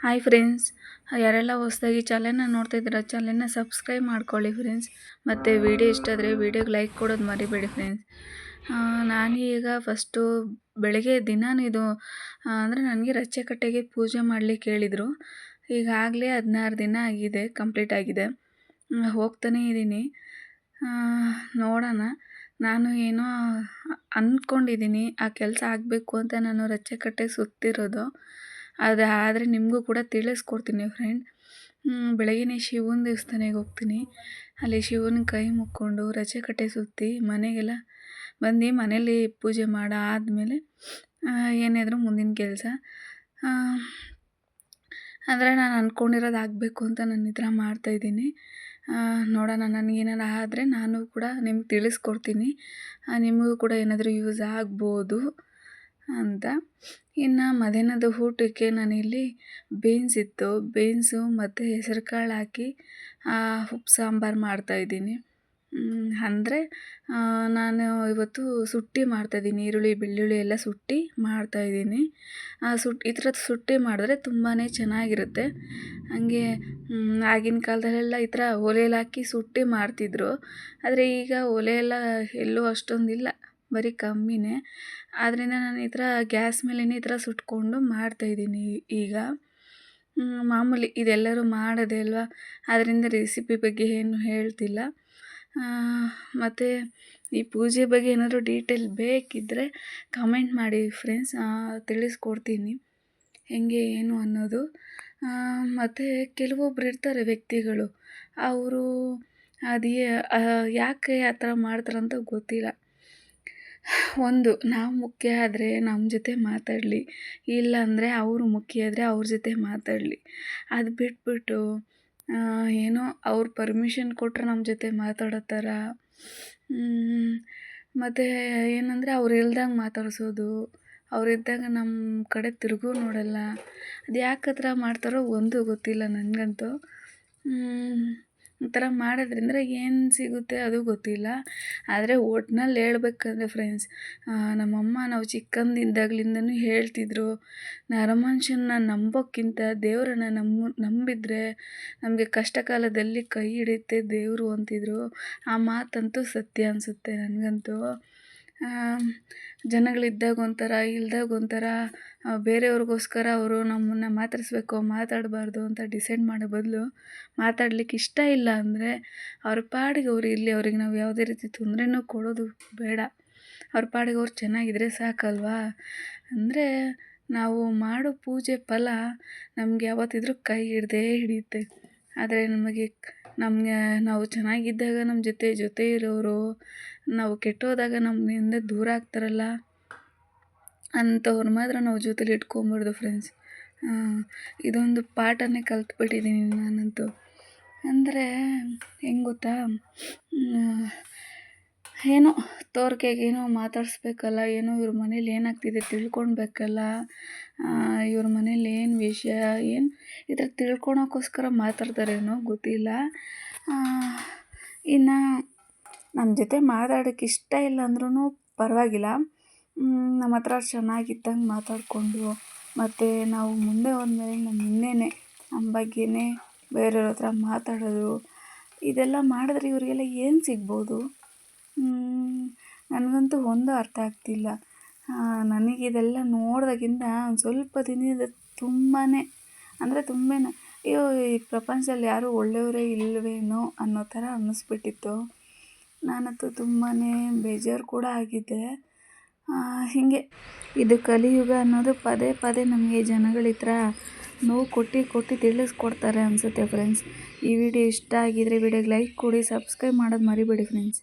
Hi friends, ಯಾರೆಲ್ಲ ಹೊಸದಾಗಿ ಚಾನೆಲ್ನ ನೋಡ್ತಾ ಇದ್ದೀರಾ ಚಾನೆಲ್ನ ಸಬ್ಸ್ಕ್ರೈಬ್ ಮಾಡ್ಕೊಳ್ಳಿ ಫ್ರೆಂಡ್ಸ್. ಮತ್ತು ವಿಡಿಯೋ ಇಷ್ಟ ಆದರೆ ವಿಡಿಯೋಗೆ ಲೈಕ್ ಕೊಡೋದು ಮರಿಬೇಡಿ ಫ್ರೆಂಡ್ಸ್. ನಾನೀಗ ಫಸ್ಟು ಬೆಳಗ್ಗೆ ದಿನಾನಿದು ಅಂದರೆ ನನಗೆ ರಚ್ಚೆಕಟ್ಟೆಗೆ ಪೂಜೆ ಮಾಡಲಿಕ್ಕೆ ಹೇಳಿದರು. ಈಗಾಗಲೇ 16 ದಿನ ಆಗಿದೆ, ಕಂಪ್ಲೀಟ್ ಆಗಿದೆ. ಹೋಗ್ತಾನೇ ಇದ್ದೀನಿ. ನೋಡೋಣ. ನಾನು ಏನೋ ಅಂದ್ಕೊಂಡಿದ್ದೀನಿ, ಆ ಕೆಲಸ ಆಗಬೇಕು ಅಂತ ನಾನು ರಚ್ಚೆಕಟ್ಟೆ ಸುತ್ತಿರೋದು. ಆದರೆ ನಿಮಗೂ ಕೂಡ ತಿಳಿಸ್ಕೊಡ್ತೀನಿ ಫ್ರೆಂಡ್. ಬೆಳಗ್ಗೆ ಶಿವನ ದೇವಸ್ಥಾನಕ್ಕೆ ಹೋಗ್ತೀನಿ. ಅಲ್ಲಿ ಶಿವನ ಕೈ ಮುಕ್ಕೊಂಡು ರಚ್ಚೆಕಟ್ಟೆ ಸುತ್ತಿ ಮನೆಗೆಲ್ಲ ಬಂದು ಮನೇಲಿ ಪೂಜೆ ಆದಮೇಲೆ ಏನಾದರೂ ಮುಂದಿನ ಕೆಲಸ ಅಂದರೆ ನಾನು ಅಂದ್ಕೊಂಡಿರೋದು ಆಗಬೇಕು ಅಂತ ನಾನು ಈ ಥರ ಮಾಡ್ತಾಯಿದ್ದೀನಿ. ನೋಡೋಣ, ನನಗೇನಾರು ಆದರೆ ನಾನು ಕೂಡ ನಿಮ್ಗೆ ತಿಳಿಸ್ಕೊಡ್ತೀನಿ. ನಿಮಗೂ ಕೂಡ ಏನಾದರೂ ಯೂಸ್ ಆಗ್ಬೋದು ಅಂತ. ಇನ್ನು ಮಧ್ಯಾಹ್ನದ ಊಟಕ್ಕೆ ನಾನಿಲ್ಲಿ ಬೀನ್ಸು ಮತ್ತು ಹೆಸರು ಕಾಳು ಹಾಕಿ ಉಪ್ಪು ಸಾಂಬಾರು ಮಾಡ್ತಾಯಿದ್ದೀನಿ. ಅಂದರೆ ನಾನು ಇವತ್ತು ಸುಟ್ಟಿ ಮಾಡ್ತಾಯಿದ್ದೀನಿ, ಈರುಳ್ಳಿ ಬೆಳ್ಳುಳ್ಳಿ ಎಲ್ಲ ಸುಟ್ಟಿ ಮಾಡ್ತಾಯಿದ್ದೀನಿ. ಈ ಥರದ್ದು ಸುಟ್ಟಿ ಮಾಡಿದ್ರೆ ತುಂಬಾ ಚೆನ್ನಾಗಿರುತ್ತೆ. ಹಾಗೆ ಆಗಿನ ಕಾಲದಲ್ಲೆಲ್ಲ ಈ ಥರ ಒಲೆಯಲ್ಲಿ ಹಾಕಿ ಸುಟ್ಟಿ ಮಾಡ್ತಿದ್ರು. ಆದರೆ ಈಗ ಒಲೆ ಎಲ್ಲ ಎಲ್ಲೂ ಅಷ್ಟೊಂದಿಲ್ಲ, ಬರೀ ಕಮ್ಮಿನೇ. ಆದ್ದರಿಂದ ನಾನು ಈ ಥರ ಗ್ಯಾಸ್ ಮೇಲೇ ಈ ಥರ ಸುಟ್ಕೊಂಡು ಮಾಡ್ತಾಯಿದ್ದೀನಿ ಈಗ. ಮಾಮೂಲಿ ಇದೆಲ್ಲರೂ ಮಾಡೋದೇ ಅಲ್ವಾ, ಅದರಿಂದ ರೆಸಿಪಿ ಬಗ್ಗೆ ಏನು ಹೇಳ್ತಿಲ್ಲ. ಮತ್ತು ಈ ಪೂಜೆ ಬಗ್ಗೆ ಏನಾದರೂ ಡೀಟೇಲ್ ಬೇಕಿದ್ದರೆ ಕಮೆಂಟ್ ಮಾಡಿ ಫ್ರೆಂಡ್ಸ್, ತಿಳಿಸ್ಕೊಡ್ತೀನಿ ಹೆಂಗೆ ಏನು ಅನ್ನೋದು. ಮತ್ತು ಕೆಲವೊಬ್ರು ಇರ್ತಾರೆ ವ್ಯಕ್ತಿಗಳು, ಅವರು ಯಾಕೆ ಆ ಥರ ಮಾಡ್ತಾರಂತ ಗೊತ್ತಿಲ್ಲ. ನಾವು ಮುಖ್ಯ ಆದರೆ ನಮ್ಮ ಜೊತೆ ಮಾತಾಡಲಿ, ಇಲ್ಲಾಂದರೆ ಅವರು ಮುಖ್ಯ ಆದರೆ ಅವ್ರ ಜೊತೆ ಮಾತಾಡಲಿ. ಅದು ಬಿಟ್ಬಿಟ್ಟು ಏನೋ ಅವ್ರು ಪರ್ಮಿಷನ್ ಕೊಟ್ಟರೆ ನಮ್ಮ ಜೊತೆ ಮಾತಾಡೋ ಥರ, ಮತ್ತು ಏನಂದರೆ ಅವ್ರು ಇಲ್ದಂಗೆ ಮಾತಾಡಿಸೋದು, ಅವರಿದ್ದಾಗ ನಮ್ಮ ಕಡೆ ತಿರುಗೂ ನೋಡಲ್ಲ. ಅದು ಯಾಕೆ ಆ ಥರ ಮಾಡ್ತಾರೋ ಒಂದು ಗೊತ್ತಿಲ್ಲ ನನಗಂತೂ. ಈ ಥರ ಮಾಡೋದ್ರಿಂದ ಏನು ಸಿಗುತ್ತೆ ಅದು ಗೊತ್ತಿಲ್ಲ. ಆದರೆ ಒಟ್ನಲ್ಲಿ ಹೇಳ್ಬೇಕಂದ್ರೆ ಫ್ರೆಂಡ್ಸ್, ನಮ್ಮಮ್ಮ ನಾವು ಚಿಕ್ಕಂದಿದ್ದಾಗಲಿಂದನೂ ಹೇಳ್ತಿದ್ರು, ನರಮನುಷ್ಯನ ನಂಬೋಕ್ಕಿಂತ ದೇವರನ್ನ ನಂಬಿದರೆ ನಮಗೆ ಕಷ್ಟ ಕಾಲದಲ್ಲಿ ಕೈ ಹಿಡಿಯುತ್ತೆ ದೇವರು ಅಂತಿದ್ರು. ಆ ಮಾತಂತೂ ಸತ್ಯ ಅನಿಸುತ್ತೆ ನನಗಂತೂ. ಜನಗಳಿದ್ದಾಗ ಒಂಥರ, ಇಲ್ದಾಗ ಒಂಥರ, ಬೇರೆಯವ್ರಿಗೋಸ್ಕರ ಅವರು ನಮ್ಮನ್ನು ಮಾತಾಡಬಾರ್ದು ಅಂತ ಡಿಸೈಡ್ ಮಾಡೋ ಬದಲು, ಮಾತಾಡ್ಲಿಕ್ಕೆ ಇಷ್ಟ ಇಲ್ಲ ಅಂದರೆ ಅವ್ರ ಪಾಡಿಗೆ ಅವ್ರು ಇರಲಿ, ಅವ್ರಿಗೆ ನಾವು ಯಾವುದೇ ರೀತಿ ತೊಂದರೆನೂ ಕೊಡೋದು ಬೇಡ. ಅವ್ರ ಪಾಡಿಗೆ ಅವ್ರು ಚೆನ್ನಾಗಿದ್ರೆ ಸಾಕಲ್ವಾ. ಅಂದರೆ ನಾವು ಮಾಡೋ ಪೂಜೆ ಫಲ ನಮಗೆ ಯಾವತ್ತಿದ್ರೂ ಕೈ ಹಿಡಿಯುತ್ತೆ. ಆದರೆ ನಾವು ಚೆನ್ನಾಗಿದ್ದಾಗ ನಮ್ಮ ಜೊತೆ ಇರೋರು, ನಾವು ಕೆಟ್ಟೋದಾಗ ನಮ್ಮಿಂದ ದೂರ ಆಗ್ತಾರಲ್ಲ, ಅಂಥವ್ರು ಮಾತ್ರ ನಾವು ಜೊತೆಲಿ ಇಟ್ಕೊಬಾರ್ದು ಫ್ರೆಂಡ್ಸ್. ಇದೊಂದು ಪಾಠನೇ ಕಲ್ತ್ಬಿಟ್ಟಿದ್ದೀನಿ ನಾನಂತೂ. ಅಂದರೆ ಹೆಂಗೆ ಗೊತ್ತಾ, ಏನೋ ತೋರಿಕೆಗೇನೋ ಮಾತಾಡಿಸ್ಬೇಕಲ್ಲ, ಏನೋ ಇವ್ರ ಮನೇಲಿ ಏನಾಗ್ತಿದೆ ತಿಳ್ಕೊಳ್ಬೇಕಲ್ಲ, ಇವ್ರ ಮನೇಲಿ ಏನು ವಿಷಯ ಏನು ಈ ಥರ ತಿಳ್ಕೊಳಕ್ಕೋಸ್ಕರ ಮಾತಾಡ್ತಾರೇನೋ ಗೊತ್ತಿಲ್ಲ. ಇನ್ನು ನಮ್ಮ ಜೊತೆ ಮಾತಾಡೋಕ್ಕೆ ಇಷ್ಟ ಇಲ್ಲ ಅಂದ್ರೂ ಪರವಾಗಿಲ್ಲ, ನಮ್ಮ ಹತ್ರ ಚೆನ್ನಾಗಿದ್ದಂಗೆ ಮಾತಾಡಿಕೊಂಡು, ಮತ್ತು ನಾವು ಮುಂದೆ ಹೋದ್ಮೇಲೆ ನಮ್ಮ ಹಿಂದೆನೇ ನಮ್ಮ ಬಗ್ಗೆನೇ ಬೇರೆಯವ್ರ ಹತ್ರ ಮಾತಾಡೋದು, ಇದೆಲ್ಲ ಮಾಡಿದ್ರೆ ಇವರಿಗೆಲ್ಲ ಏನು ಸಿಗ್ಬೋದು? ನನಗಂತೂ ಒಂದು ಅರ್ಥ ಆಗ್ತಿಲ್ಲ. ನನಗಿದೆಲ್ಲ ನೋಡಿದಾಗಿಂದ ಒಂದು ಸ್ವಲ್ಪ ದಿನದ ತುಂಬಾ ಅಯ್ಯೋ ಈ ಪ್ರಪಂಚದಲ್ಲಿ ಯಾರೂ ಒಳ್ಳೆಯವರೇ ಇಲ್ಲವೇನೋ ಅನ್ನೋ ಥರ ಅನ್ನಿಸ್ಬಿಟ್ಟಿತ್ತು. ನಾನಂತೂ ತುಂಬಾ ಬೇಜಾರು ಕೂಡ ಆಗಿದ್ದೆ. ಹೀಗೆ ಇದು ಕಲಿಯುಗ ಅನ್ನೋದು ಪದೇ ಪದೇ ನಮಗೆ ಜನಗಳ ಹತ್ರ ನೋವು ಕೊಟ್ಟು ತಿಳಿಸ್ಕೊಡ್ತಾರೆ ಅನಿಸುತ್ತೆ ಫ್ರೆಂಡ್ಸ್. ಈ ವಿಡಿಯೋ ಇಷ್ಟ ಆಗಿದರೆ ವಿಡಿಯೋಗೆ ಲೈಕ್ ಕೊಡಿ, ಸಬ್ಸ್ಕ್ರೈಬ್ ಮಾಡೋದು ಮರಿಬೇಡಿ ಫ್ರೆಂಡ್ಸ್.